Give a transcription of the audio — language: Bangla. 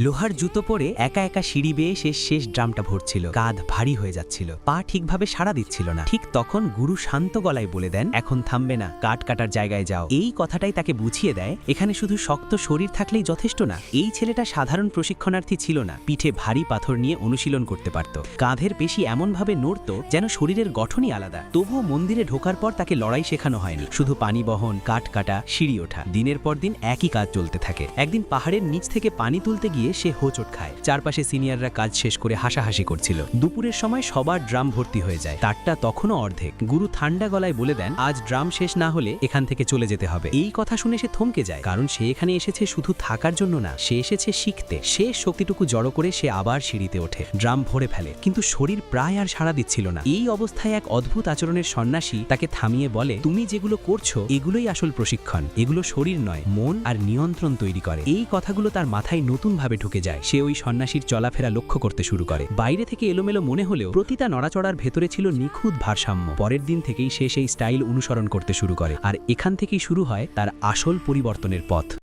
লোহার জুতো পরে একা একা সিঁড়ি বেয়ে শেষ ড্রামটা ভরছিল। কাঁধ ভারী হয়ে যাচ্ছিল, পা ঠিকভাবে সাড়া দিচ্ছিল না। ঠিক তখন গুরু শান্ত গলায় বলে দেন, এখন থামবে না, কাঠ কাটার জায়গায় যাও। এই কথাটাই তাকে বুঝিয়ে দেয় এখানে শুধু শক্ত শরীর থাকলেই যথেষ্ট না। এই ছেলেটা সাধারণ প্রশিক্ষণার্থী ছিল না, পিঠে ভারী পাথর নিয়ে অনুশীলন করতে পারত। কাঁধের পেশি এমনভাবে নড়ত যেন শরীরের গঠনই আলাদা। তবুও মন্দিরে ঢোকার পর তাকে লড়াই শেখানো হয়নি, শুধু পানি বহন, কাঠ কাটা, সিঁড়ি ওঠা। দিনের পর দিন একই কাজ চলতে থাকে। একদিন পাহাড়ের নিচ থেকে পানি তুলতে গিয়ে সে হোঁচট খায়। চারপাশে সিনিয়ররা কাজ শেষ করে হাসাহাসি করছিল। দুপুরের সময় সবার ড্রাম ভর্তি হয়ে যায়, তারটা তখনও অর্ধেক। গুরু ঠান্ডা গলায় বলে দেন, আজ ড্রাম শেষ না হলে এখান থেকে চলে যেতে হবে। এই কথা শুনে সে থমকে যায়, কারণ সে এখানে এসেছে শুধু থাকার জন্য না, সে এসেছে শিখতে। শেষ শক্তিটুকু জড়ো করে সে আবার সিঁড়িতে ওঠে, ড্রাম ভরে ফেলে, কিন্তু শরীর প্রায় আর সাড়া দিচ্ছিল না। এই অবস্থায় এক অদ্ভুত আচরণের সন্ন্যাসী তাকে থামিয়ে বলে, তুমি যেগুলো করছো এগুলোই আসল প্রশিক্ষণ। এগুলো শরীর নয়, মন আর নিয়ন্ত্রণ তৈরি করে। এই কথাগুলো তার মাথায় নতুন ভাবে ঢুকে যায়। সে ওই সন্ন্যাসীর চলাফেরা লক্ষ্য করতে শুরু করে। বাইরে থেকে এলোমেলো মনে হলেও প্রতিটা নড়াচড়ার ভেতরে ছিল নিখুঁত ভারসাম্য। পরের দিন থেকেই সে সেই স্টাইল অনুসরণ করতে শুরু করে, আর এখান থেকেই শুরু হয় তার আসল পরিবর্তনের পথ।